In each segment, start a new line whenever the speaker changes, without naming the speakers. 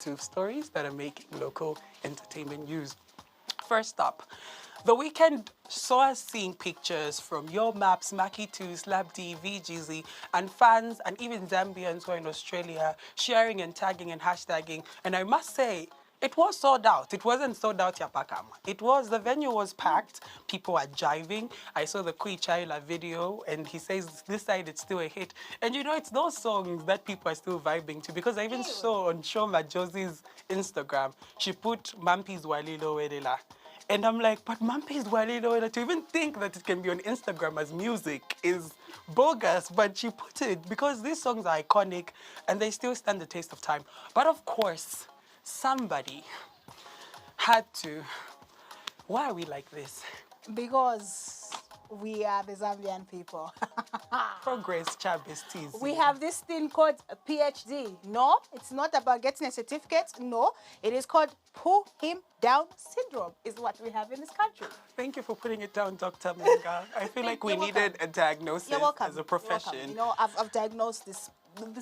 to stories that are making local entertainment news. First up, the weekend saw us seeing pictures from Yo Maps, Macky 2, Slap D, Jeezy, and fans and even Zambians who are in Australia sharing and tagging and hashtagging. And I must say, it was sold out. It wasn't sold out Yapakam. The venue was packed. People were jiving. I saw the Kui Chaila video and he says this side it's still a hit. And you know, it's those songs that people are still vibing to because I even saw on Shoma Josie's Instagram, she put Mampi's Walilo Wedela. And I'm like, but Mampi's Walilo, to even think that it can be on Instagram as music is bogus. But she put it because these songs are iconic and they still stand the test of time. But of course, somebody had to. Why are we like this?
Because we are the Zambian people.
Progress, Chabis, teasing.
We have this thing called a PhD. No, it's not about getting a certificate. No, it is called pull him down syndrome is what we have in this country.
Thank you for putting it down, Dr. Menga. I feel like we needed a diagnosis as a profession.
You know, I've diagnosed the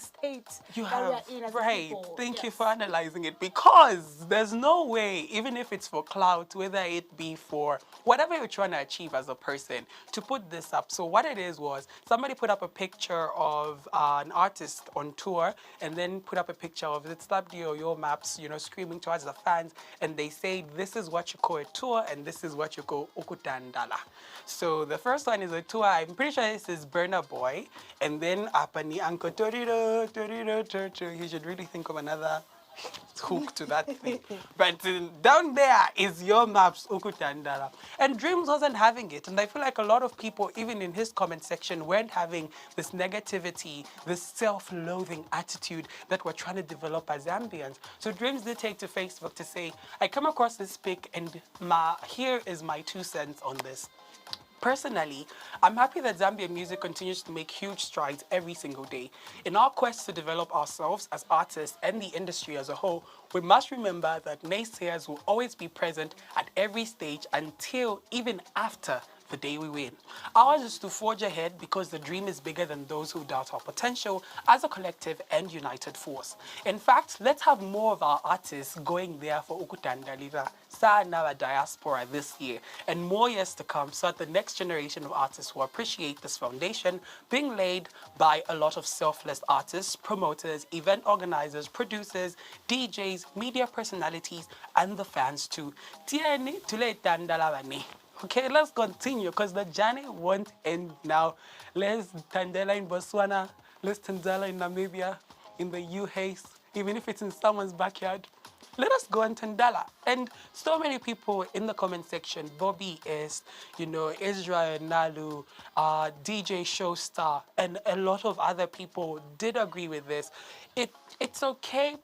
state
you
that
have,
we are in as
right.
people.
Thank you
Yes.
for analyzing it because there's no way, even if it's for clout, whether it be for whatever you're trying to achieve as a person, to put this up. So what it is was somebody put up a picture of an artist on tour and then put up a picture of it, Slap D or Your Maps, you know, screaming towards the fans, and they say this is what you call a tour and this is what you call ukutandala. So the first one is a tour. I'm pretty sure this is Burna Boy, and then Apani Uncle Torido. He should really think of another hook to that thing. But down there is Your Maps Ukutandala. And Drimz wasn't having it. And I feel like a lot of people, even in his comment section, weren't having this negativity, this self-loathing attitude that we're trying to develop as Zambians. So Drimz did take to Facebook to say, I come across this pic and here is my 2 cents on this. Personally, I'm happy that Zambian music continues to make huge strides every single day. In our quest to develop ourselves as artists and the industry as a whole, we must remember that naysayers will always be present at every stage until even after the day we win. Ours is to forge ahead because the dream is bigger than those who doubt our potential as a collective and united force. In fact, let's have more of our artists going there for Ukutandalira, Sanawa diaspora this year, and more years to come so that the next generation of artists will appreciate this foundation being laid by a lot of selfless artists, promoters, event organizers, producers, DJs, media personalities, and the fans too. Tieni tule tandalawani. Okay, let's continue because the journey won't end now. Let's Tandela in Botswana, let's Tandela in Namibia, in the UHACE, even if it's in someone's backyard. Let us go and Tandela. And so many people in the comment section, Bobby is, you know, Israel Nalu, DJ Showstar, and a lot of other people did agree with this. It's okay.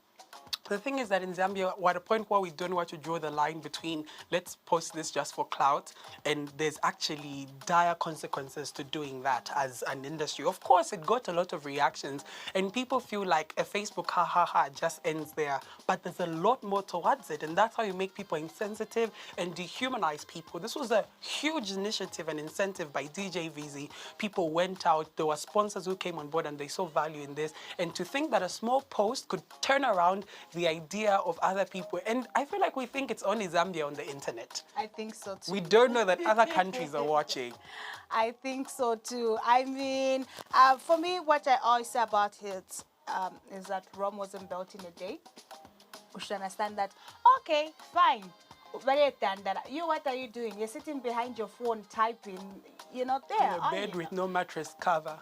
The thing is that in Zambia, we're at a point where we don't know where to draw the line between let's post this just for clout and there's actually dire consequences to doing that as an industry. Of course, it got a lot of reactions and people feel like a Facebook ha ha ha just ends there. But there's a lot more towards it and that's how you make people insensitive and dehumanize people. This was a huge initiative and incentive by DJ VZ. People went out, there were sponsors who came on board and they saw value in this. And to think that a small post could turn around the idea of other people. And I feel like we think it's only Zambia on the internet.
I think so too.
We don't know that other countries are watching.
I think so too. I mean, for me, what I always say about it is that Rome wasn't built in a day. We should understand that, okay, fine. You, what are you doing? You're sitting behind your phone typing, you're not there.
In a bed with no mattress cover.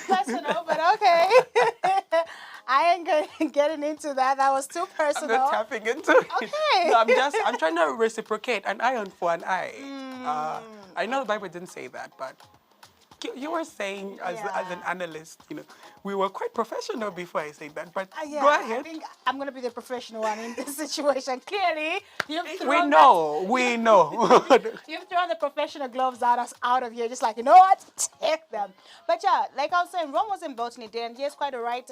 Personal, but okay. I ain't getting into that. That was too personal.
I'm not tapping into it.
Okay.
No, I'm trying to reciprocate an iron for an eye. I know the Bible didn't say that, but you were saying as an analyst, you know, we were quite professional before I said that, but go ahead.
I think I'm going to be the professional one in this situation. Clearly,
we know.
You've thrown the professional gloves out of here, just like, you know what, take them. But yeah, like I was saying, Rome wasn't built in a day, and yes, quite all right.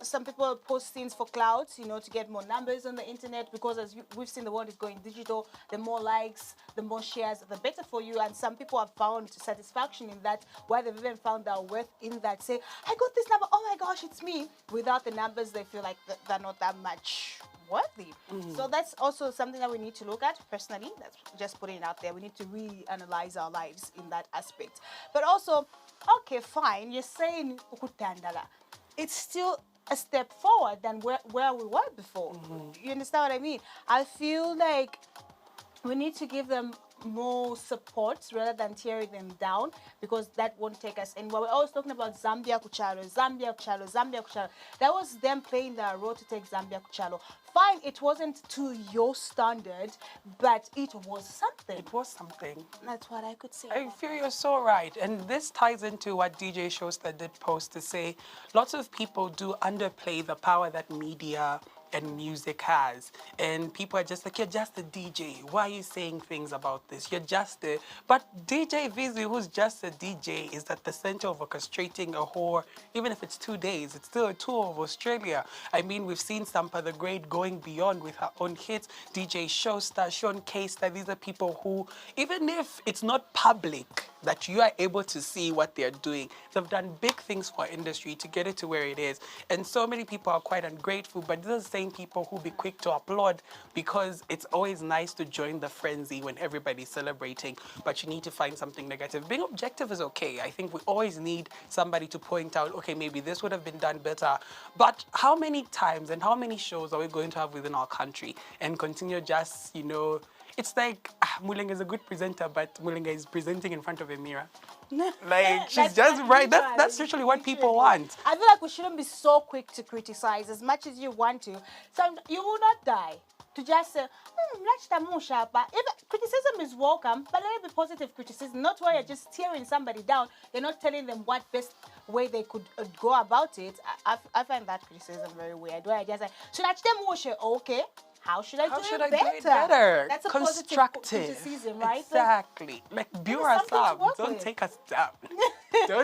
some people post things for clouds, you know, to get more numbers on the internet, because as we've seen, the world is going digital. The more likes, the more shares, the better for you. And some people have found satisfaction in that, where they've even found their worth in that. Say, I got this number, oh my gosh, it's me. Without the numbers, they feel like they're not that much worthy. So that's also something that we need to look at. Personally, that's just putting it out there. We need to really analyze our lives in that aspect. But also, okay, fine, you're saying ukutandala. It's still a step forward than where we were before. You understand what I mean? I feel like we need to give them more support rather than tearing them down, because that won't take us anywhere. We're always talking about Zambia Kuchalo, Zambia Kuchalo, Zambia Kuchalo. That was them playing their role to take Zambia Kuchalo. Fine, it wasn't to your standard, but it was something.
It was something.
That's what I could say.
I feel you're so right. And this ties into what DJ Showster did post to say, lots of people do underplay the power that media and music has. And people are just like, you're just a DJ. Why are you saying things about this? You're just a... But DJ Jeezy, who's just a DJ, is at the center of orchestrating a whole, even if it's 2 days, it's still a tour of Australia. I mean, we've seen Sampa the Great going beyond with her own hits. DJ Showster, Sean Kester, these are people who, even if it's not public, that you are able to see what they're doing, they've done big things for our industry to get it to where it is. And so many people are quite ungrateful, but these are the same people who be quick to applaud, because it's always nice to join the frenzy when everybody's celebrating, but you need to find something negative. Being objective is okay. I think we always need somebody to point out, okay, maybe this would have been done better. But how many times and how many shows are we going to have within our country and continue just, you know, it's like Mulenga is a good presenter, but Mulenga is presenting in front of a mirror. Like, she's just right. That's literally what people want.
I feel like we shouldn't be so quick to criticize as much as you want to. You will not die to just say, if criticism is welcome, but let it be positive criticism, not where you're just tearing somebody down. You're not telling them what best way they could go about it. I find that criticism very weird. Where I just say, okay, how should I do it better? That's a
constructive
positive criticism, right?
Exactly. Like, build us up. Don't take us down. Don't